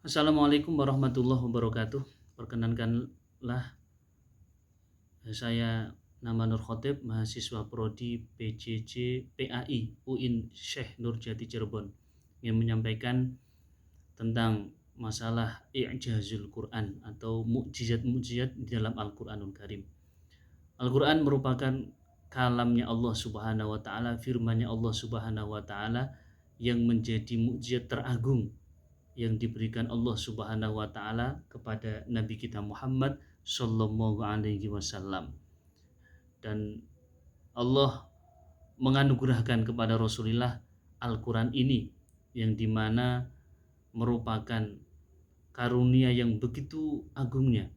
Assalamualaikum warahmatullahi wabarakatuh. Perkenankanlah saya nama Nur Khotib, mahasiswa Prodi PJJ PAI UIN Syekh Nurjati Cirebon, yang menyampaikan tentang masalah i'jazul Quran atau mukjizat-mukjizat di dalam Al-Qur'anul Karim. Al-Quran merupakan kalamnya Allah Subhanahu wa taala, firman-Nya Allah Subhanahu wa taala yang menjadi mukjizat teragung yang diberikan Allah Subhanahu wa taala kepada Nabi kita Muhammad sallallahu alaihi wasallam. Dan Allah menganugerahkan kepada Rasulullah Al-Quran ini yang dimana merupakan karunia yang begitu agungnya.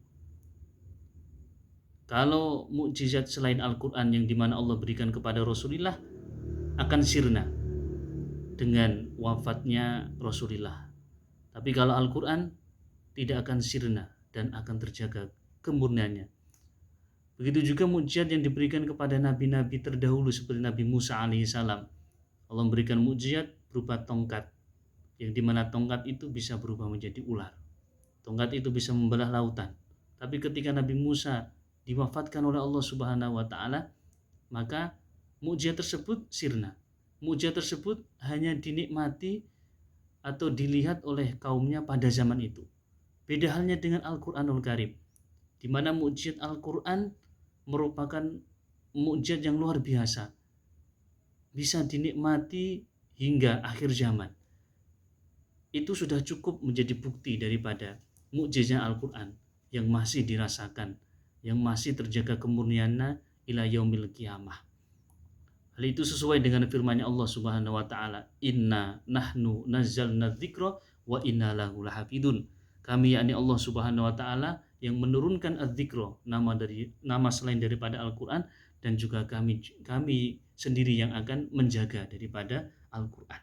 Kalau mukjizat selain Al-Quran yang dimana Allah berikan kepada Rasulullah akan sirna dengan wafatnya Rasulullah. Tapi kalau Al-Quran tidak akan sirna dan akan terjaga kemurniannya. Begitu juga mukjizat yang diberikan kepada nabi-nabi terdahulu seperti Nabi Musa alaihissalam. Allah memberikan mukjizat berupa tongkat, yang dimana tongkat itu bisa berubah menjadi ular. Tongkat itu bisa membelah lautan. Tapi ketika Nabi Musa diwafatkan oleh Allah Subhanahu wa taala, maka mukjizat tersebut sirna. Mukjizat tersebut hanya dinikmati atau dilihat oleh kaumnya pada zaman itu. Beda halnya dengan Al-Qur'anul Karim, di mana mukjizat Al-Qur'an merupakan mukjizat yang luar biasa, bisa dinikmati hingga akhir zaman. Itu sudah cukup menjadi bukti daripada mukjizat Al-Qur'an yang masih dirasakan, yang masih terjaga kemurniannya ila yaumil qiyamah. Hal itu sesuai dengan firman-Nya Allah Subhanahu wa taala, "Inna nahnu nazzalna dzikra wa inna lahu lahafidun." Kami yakni Allah Subhanahu wa taala yang menurunkan adz-dzikra, nama selain daripada Al-Qur'an, dan juga kami sendiri yang akan menjaga daripada Al-Qur'an.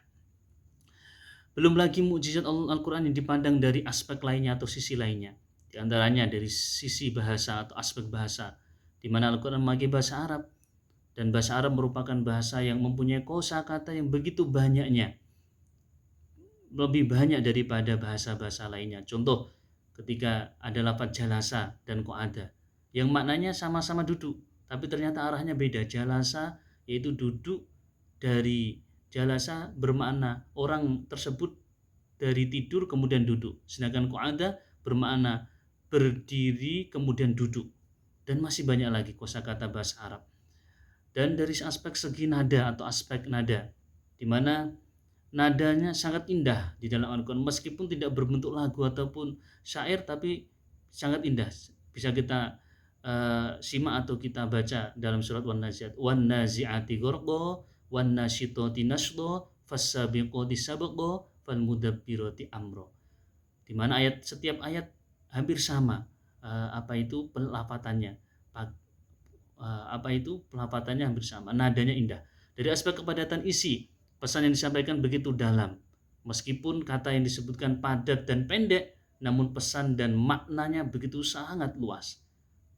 Belum lagi mukjizat Al-Qur'an yang dipandang dari aspek lainnya atau sisi lainnya. Di antaranya dari sisi bahasa atau aspek bahasa, di mana Al-Qur'an memakai bahasa Arab, dan bahasa Arab merupakan bahasa yang mempunyai kosakata yang begitu banyaknya, lebih banyak daripada bahasa-bahasa lainnya. Contoh, ketika ada lafaz jalasa dan qa'ada yang maknanya sama-sama duduk, tapi ternyata arahnya beda. Jalasa yaitu duduk, dari jalasa bermakna orang tersebut dari tidur kemudian duduk, sedangkan qa'ada bermakna berdiri kemudian duduk, dan masih banyak lagi kosakata bahasa Arab. Dan dari aspek segi nada atau aspek nada, di mana nadanya sangat indah di dalam Al-Quran, meskipun tidak berbentuk lagu ataupun syair, tapi sangat indah. Bisa kita simak atau kita baca dalam surat Wan-Nazi'at, wan-nazi'ati gharqa, wan-nasyitati nashta, fas-sabiqati sabqa, fal-mudabbirati amra. Di mana setiap ayat hampir sama pelafatannya. Pelafatannya hampir sama, nadanya indah. Dari aspek kepadatan isi, pesan yang disampaikan begitu dalam. Meskipun kata yang disebutkan padat dan pendek, namun pesan dan maknanya begitu sangat luas.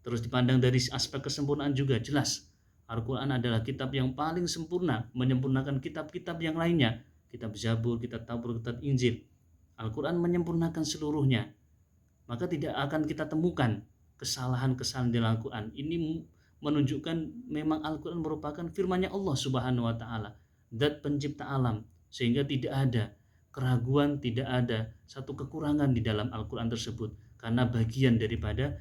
Terus dipandang dari aspek kesempurnaan juga jelas. Al-Quran adalah kitab yang paling sempurna, menyempurnakan kitab-kitab yang lainnya. Kitab Zabur, kitab Taurat, kitab Injil. Al-Quran menyempurnakan seluruhnya. Maka tidak akan kita temukan kesalahan-kesalahan di Al-Quran. Ini menunjukkan memang Al-Quran merupakan firman-Nya Allah Subhanahu wa taala, zat pencipta alam, sehingga tidak ada keraguan, tidak ada satu kekurangan di dalam Al-Quran tersebut, karena bagian daripada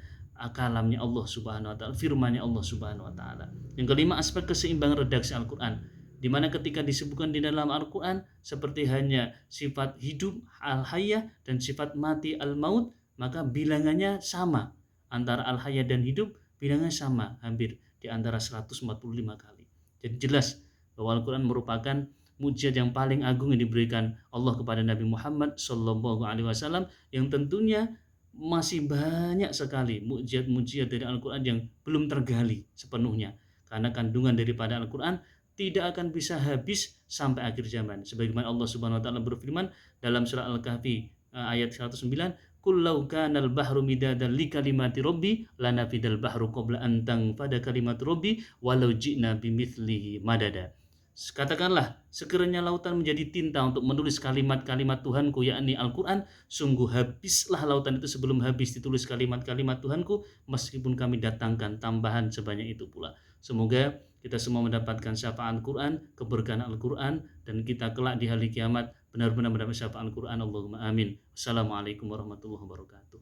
kalamnya Allah Subhanahu wa taala, firman-Nya Allah Subhanahu wa taala. Yang kelima, aspek keseimbangan redaksi Al-Quran, di mana ketika disebutkan di dalam Al-Quran seperti hanya sifat hidup al-hayyah dan sifat mati al-maut, maka bilangannya sama antara al-hayyah dan hidup, bilangannya sama, hampir di antara 145 kali. Jadi jelas bahwa Al-Quran merupakan mukjizat yang paling agung yang diberikan Allah kepada Nabi Muhammad Sallallahu Alaihi Wasallam, yang tentunya masih banyak sekali mukjizat-mukjizat dari Al-Quran yang belum tergali sepenuhnya, karena kandungan daripada Al-Quran tidak akan bisa habis sampai akhir zaman. Sebagaimana Allah Subhanahu wa taala berfirman dalam surah Al-Kahfi ayat 109, "Qul law kana al-bahru midadan li kalimati rabbi lanafidal bahru qabla an tanfada kalimatu rabbi walau ji'na bimithlihi madada." Katakanlah, sekiranya lautan menjadi tinta untuk menulis kalimat-kalimat Tuhanku, yakni Al-Quran, sungguh habislah lautan itu sebelum habis ditulis kalimat-kalimat Tuhanku, meskipun kami datangkan tambahan sebanyak itu pula. Semoga kita semua mendapatkan syafaat Al-Quran, keberkahan Al-Quran, dan kita kelak di hari kiamat benar-benar mendapat syafaat Al-Quran. Allahumma amin. Assalamualaikum warahmatullahi wabarakatuh.